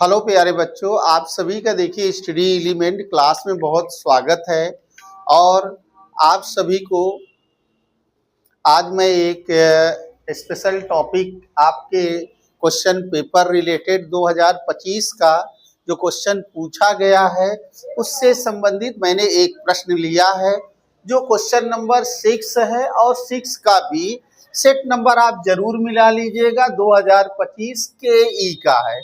Hello प्यारे बच्चों, आप सभी का देखिए स्टडी एलिमेंट क्लास में बहुत स्वागत है। और आप सभी को आज मैं एक स्पेशल टॉपिक आपके क्वेश्चन पेपर रिलेटेड 2025 का जो क्वेश्चन पूछा गया है उससे संबंधित मैंने एक प्रश्न लिया है जो क्वेश्चन नंबर 6 है। और 6 का भी सेट नंबर आप जरूर मिला लीजिएगा, 2025 के ई का है।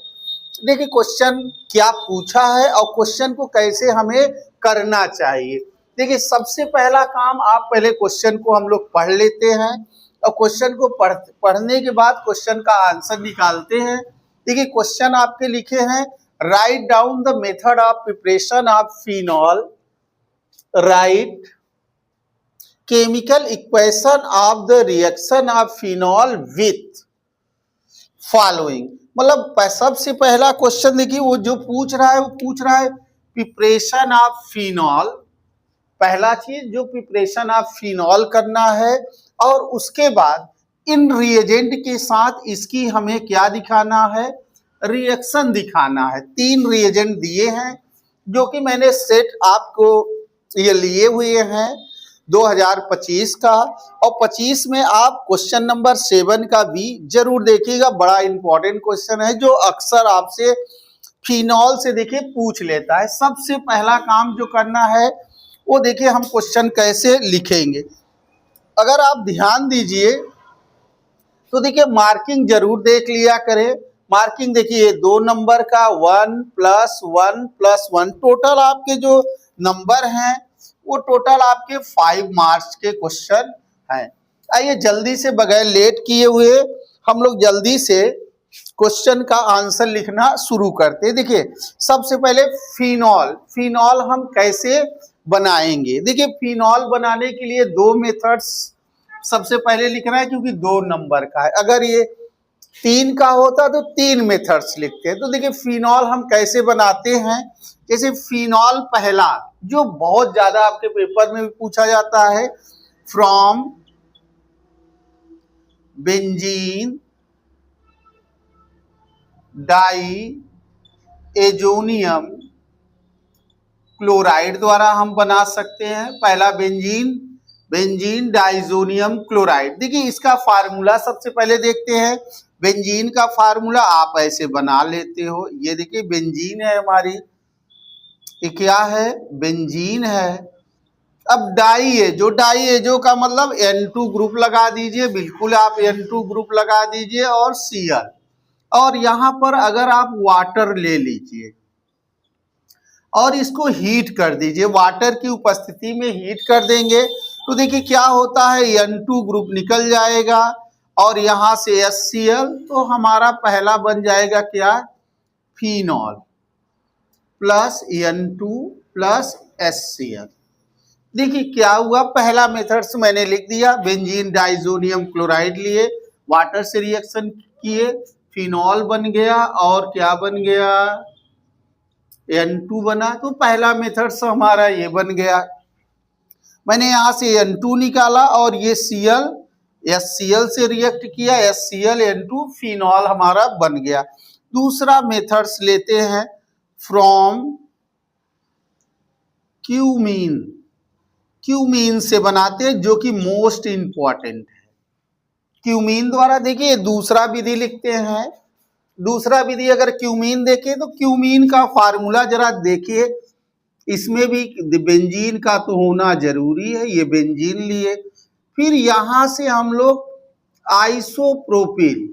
देखिए क्वेश्चन क्या पूछा है और क्वेश्चन को कैसे हमें करना चाहिए। देखिए सबसे पहला काम, आप पहले क्वेश्चन को हम लोग पढ़ लेते हैं और क्वेश्चन को पढ़ने के बाद क्वेश्चन का आंसर निकालते हैं। देखिए क्वेश्चन आपके लिखे हैं, write down the method of preparation of phenol, right chemical equation of the reaction of phenol with following. मतलब सबसे पहला क्वेश्चन देखिए वो जो पूछ रहा है प्रिपरेशन ऑफ फिनॉल। पहला चीज जो प्रिपरेशन ऑफ फिनॉल करना है और उसके बाद इन रिएजेंट के साथ इसकी हमें क्या दिखाना है, रिएक्शन दिखाना है। 3 रिएजेंट दिए हैं जो कि मैंने सेट आपको ये लिए हुए हैं 2025 का। और 25 में आप क्वेश्चन नंबर 7 का भी जरूर देखिएगा, बड़ा इंपॉर्टेंट क्वेश्चन है जो अक्सर आपसे फिनॉल से देखिए पूछ लेता है। सबसे पहला काम जो करना है वो देखिए हम क्वेश्चन कैसे लिखेंगे। अगर आप ध्यान दीजिए तो देखिए मार्किंग जरूर देख लिया करें। मार्किंग देखिए 2 नंबर का 1 + 1 + 1 टोटल आपके जो नंबर हैं वो टोटल आपके 5 मार्क्स के क्वेश्चन हैं। आइए जल्दी से बगैर लेट किए हुए हम लोग जल्दी से क्वेश्चन का आंसर लिखना शुरू करते हैं। देखिए सबसे पहले फिनॉल हम कैसे बनाएंगे। देखिए फिनॉल बनाने के लिए 2 मेथड्स सबसे पहले लिखना है क्योंकि 2 नंबर का है। अगर ये 3 का होता तो 3 मेथड्स लिखते हैं। तो देखिए फिनॉल हम कैसे बनाते हैं। जैसे फिनॉल पहला जो बहुत ज्यादा आपके पेपर में भी पूछा जाता है, from benzene diazonium chloride द्वारा हम बना सकते हैं। पहला बेंजीन डाइजोनियम क्लोराइड। देखिए इसका फार्मूला सबसे पहले देखते हैं। बेंजीन का फार्मूला आप ऐसे बना लेते हो, ये देखिए बेंजीन है हमारी, ये क्या है, बेंजीन है। अब डाईएजो का मतलब N2 ग्रुप लगा दीजिए, बिल्कुल आप N2 ग्रुप लगा दीजिए और Cl। और यहां पर अगर आप वाटर ले लीजिए और इसको हीट कर दीजिए, वाटर की उपस्थिति में हीट कर देंगे तो देखिए क्या होता है, N2 ग्रुप निकल जाएगा और यहां से HCl, तो हमारा पहला बन जाएगा क्या, phenol plus N2 plus HCl। देखिए क्या हुआ, पहला मेथड से मैंने लिख दिया, बेंजीन डाइजोनियम क्लोराइड लिए, वाटर से रिएक्शन किए, फिनॉल बन गया और क्या बन गया, N2 बना। तो पहला मेथड से हमारा ये बन गया। मैंने यहां से N2 निकाला और ये Cl HCl से रिएक्ट किया, HCl N2 फिनॉल हमारा बन गया। दूसरा मेथड्स लेते हैं, फ्रॉम क्यूमीन से बनाते हैं जो कि मोस्ट इंपॉर्टेंट है। क्यूमीन द्वारा देखिए दूसरा विधि लिखते हैं। दूसरा विधि अगर क्यूमीन देखें तो क्यूमीन का फार्मूला जरा देखिए, इसमें भी बेंजीन का तो होना जरूरी है, ये बेंजीन लिए। फिर यहां से हम लोग आइसोप्रोपिल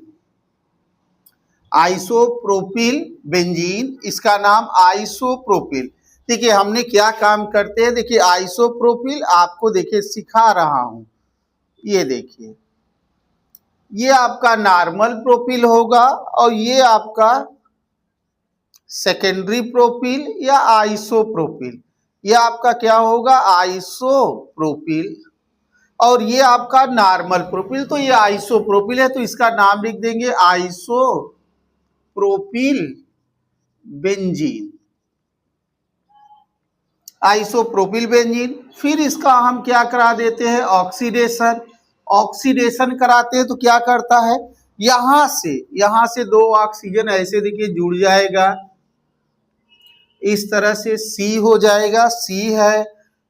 बेंजीन, इसका नाम आइसोप्रोपिल। देखिए हमने क्या काम करते हैं, देखिए आइसोप्रोपिल आपको देखिए सिखा रहा हूं, ये देखिए ये आपका नॉर्मल प्रोपिल होगा और ये आपका सेकेंडरी प्रोपिल या आइसोप्रोपिल, ये आपका क्या होगा, आइसोप्रोपिल। और ये आपका नॉर्मल प्रोपिल, तो ये आइसोप्रोपिल है तो इसका नाम लिख देंगे आइसोप्रोपिल बेंजीन, आइसोप्रोपिल बेंजीन। फिर इसका हम क्या करा देते हैं, ऑक्सीडेशन कराते हैं। तो क्या करता है, यहां से 2 ऑक्सीजन ऐसे देखिए जुड़ जाएगा इस तरह से C हो जाएगा, C है,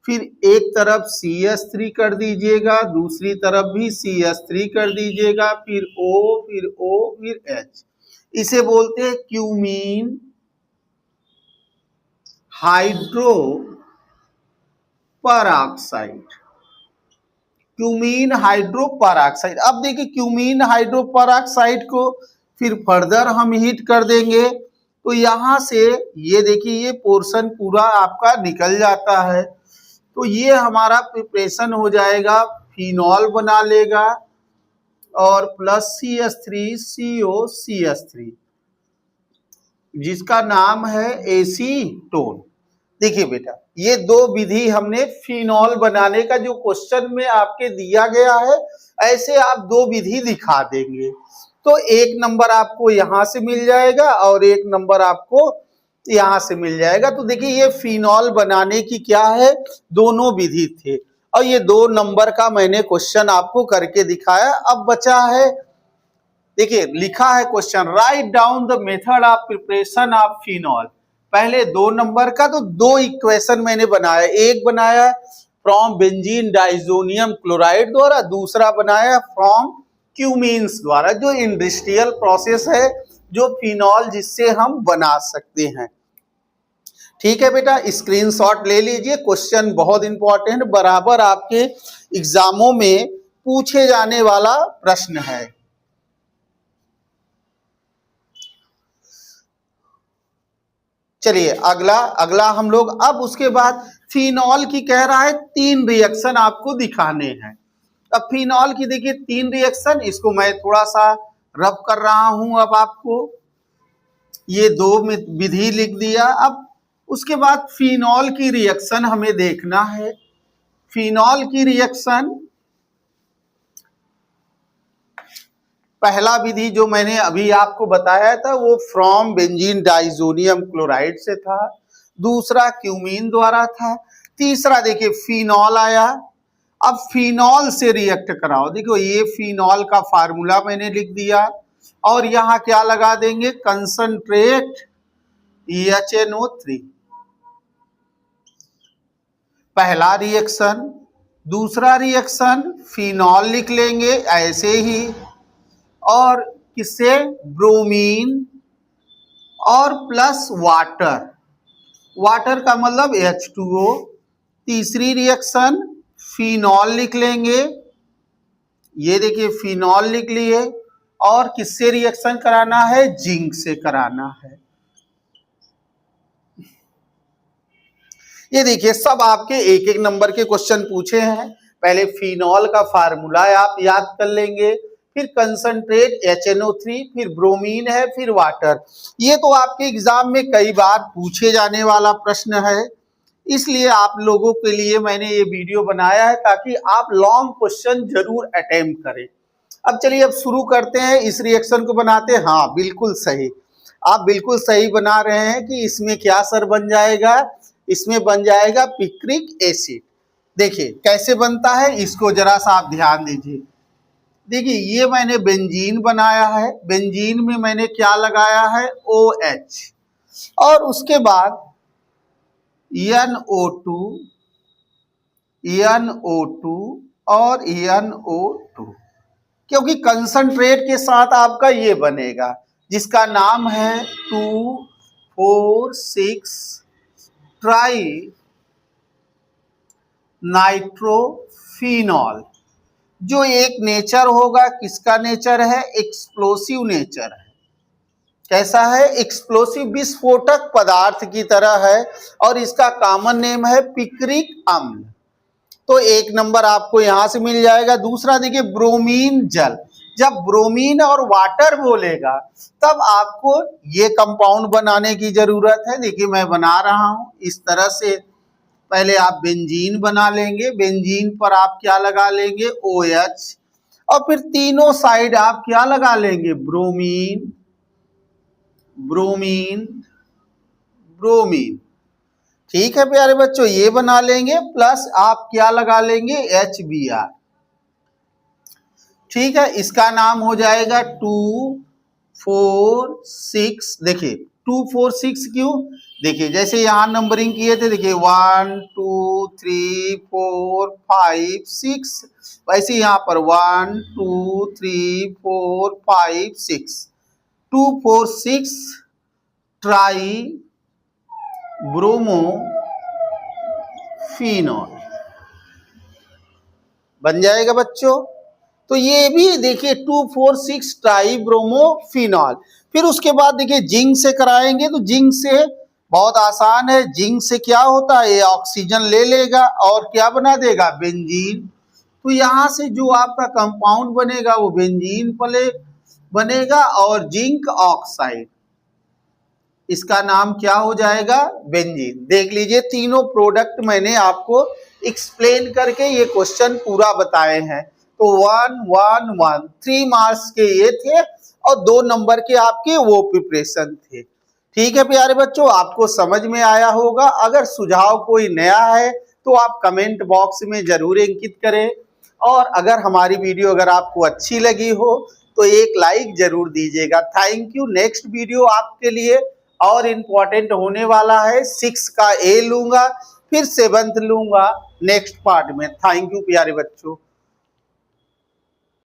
फिर एक तरफ CH3 कर दीजिएगा, दूसरी तरफ भी CH3 कर दीजिएगा, फिर O, फिर H। इसे बोलते हैं cumene hydro peroxide, cumene hydro peroxide. अब देखिए क्यूमीन हाइड्रो परऑक्साइड को फिर फर्दर हम हीट कर देंगे तो यहां से ये देखिए ये पोर्शन पूरा आपका निकल जाता है, तो ये हमारा प्रिपरेशन हो जाएगा, फिनॉल बना लेगा और प्लस CH3COCH3 जिसका नाम है एसीटोन। देखिए बेटा ये दो विधि हमने फिनॉल बनाने का जो क्वेश्चन में आपके दिया गया है, ऐसे आप दो विधि दिखा देंगे तो एक नंबर आपको यहां से मिल जाएगा और एक नंबर आपको यहां से मिल जाएगा। तो देखिए ये फिनॉल बनाने की क्या है, दोनों विधि थे और ये 2 नंबर का मैंने क्वेश्चन आपको करके दिखाया। अब बचा है, देखिए लिखा है question, write down the method of preparation of phenol. पहले 2 नंबर का तो 2 इक्वेशन मैंने बनाया, एक बनाया फ्रॉम बेंजीन डाइजोनियम क्लोराइड द्वारा, दूसरा बनाया फ्रॉम क्यूमीन्स द्वारा, जो इंडस्ट्रियल प्रोसेस है जो फिनॉल जिससे हम बना सकते हैं। ठीक है बेटा, स्क्रीनशॉट ले लीजिए, क्वेश्चन बहुत इंपॉर्टेंट, बराबर आपके एग्जामों में पूछे जाने वाला प्रश्न है। चलिए अगला हम लोग, अब उसके बाद फिनॉल की कह रहा है 3 रिएक्शन आपको दिखाने हैं। अब फिनॉल की देखिए 3 रिएक्शन, इसको मैं थोड़ा सा रफ कर रहा हूं। अब आपको ये 2 विधि लिख दिया। अब उसके बाद फिनॉल की रिएक्शन हमें देखना है। फिनॉल की रिएक्शन, पहला विधि जो मैंने अभी आपको बताया था वो फ्रॉम बेंजीन डाइजोनियम क्लोराइड से था, दूसरा क्यूमीन द्वारा था, तीसरा देखिए फिनॉल आया। अब फिनॉल से रिएक्ट कराओ, देखो ये फिनॉल का फार्मूला मैंने लिख दिया और यहां क्या लगा देंगे, कंसंट्रेट HNO3, पहला रिएक्शन। दूसरा रिएक्शन फिनॉल लिख लेंगे ऐसे ही, और किससे, ब्रोमीन और प्लस वाटर, वाटर का मतलब H2O। तीसरी रिएक्शन फिनॉल लिख लेंगे, ये देखिए फिनॉल लिख लिए, और किससे रिएक्शन कराना है, जिंक से कराना है। ये देखिए सब आपके एक एक नंबर के क्वेश्चन पूछे हैं। पहले फिनॉल का फार्मूला आप याद कर लेंगे, फिर कंसंट्रेट HNO3, फिर ब्रोमीन है, फिर वाटर। ये तो आपके एग्जाम में कई बार पूछे जाने वाला प्रश्न है, इसलिए आप लोगों के लिए मैंने ये वीडियो बनाया है ताकि आप लॉन्ग क्वेश्चन जरूर अटेम्प्ट करें। अब चलिए अब शुरू करते हैं, इस रिएक्शन को बनाते हैं। हाँ बिल्कुल सही, आप बिल्कुल सही बना रहे हैं कि इसमें क्या सर बन जाएगा, इसमें बन जाएगा पिक्रिक एसिड। देखिए कैसे बनता है, इसको जरा सा आप ध्यान दीजिए। देखिए ये मैंने बेंजीन बनाया है, बेंजीन में मैंने क्या लगाया है, OH, और उसके बाद NO2 और NO2, क्योंकि कंसंट्रेट के साथ आपका ये बनेगा जिसका नाम है 2,4,6 ट्राई नाइट्रोफिनॉल, जो एक नेचर होगा, किसका नेचर है, एक्सप्लोसिव नेचर है। कैसा है, एक्सप्लोसिव, विस्फोटक पदार्थ की तरह है, और इसका कॉमन नेम है पिक्रिक अम्ल। तो एक नंबर आपको यहां से मिल जाएगा। दूसरा देखिए ब्रोमीन जल, जब ब्रोमीन और वाटर बोलेगा तब आपको ये कंपाउंड बनाने की जरूरत है। देखिए मैं बना रहा हूं इस तरह से, पहले आप बेंजीन बना लेंगे, बेंजीन पर आप क्या लगा लेंगे, OH, और फिर तीनों साइड आप क्या लगा लेंगे, ब्रोमीन ब्रोमीन ब्रोमीन। ठीक है प्यारे बच्चों, ये बना लेंगे, प्लस आप क्या लगा लेंगे, HBr। ठीक है, इसका नाम हो जाएगा 2,4,6, देखिए 2 4 6 क्यों? देखिए जैसे यहाँ नंबरिंग किए थे, देखिए 1 2 3 4 5 6, वैसे यहाँ पर 1 2 3 4 5 6, 2 4 6 ट्राई ब्रोमो फिनॉल बन जाएगा बच्चों। तो ये भी देखिए 2 4 6 ट्राई ब्रोमो फिनॉल। फिर उसके बाद देखिए जिंक से कराएंगे, तो जिंक से बहुत आसान है। जिंक से क्या होता है, ये ऑक्सीजन ले लेगा और क्या बना देगा, बेंजीन। तो यहाँ से जो आपका कंपाउंड बनेगा वो बेंजीन बनेगा और जिंक ऑक्साइड, इसका नाम क्या हो जाएगा, बेंजीन। देख लीजिए तीनों प्रोडक्ट मैंने आपको एक्सप्लेन करके ये क्वेश्चन पूरा बताए हैं। तो 1 1 1 3 मार्क्स के ये थे और 2 नंबर के आपके वो प्रिपरेशन थे। ठीक है प्यारे बच्चों, आपको समझ में आया होगा। अगर सुझाव कोई नया है तो आप कमेंट बॉक्स में जरूर इंकित करें, और अगर हमारी वीडियो अगर आपको अच्छी लगी हो तो एक लाइक जरूर दीजिएगा। Thank you. नेक्स्ट वीडियो आपके लिए और इम्पोर्टेंट होने वाला है, 6 का ए लूंगा, फिर 7th लूंगा नेक्स्ट पार्ट में। थैंक यू प्यारे बच्चों।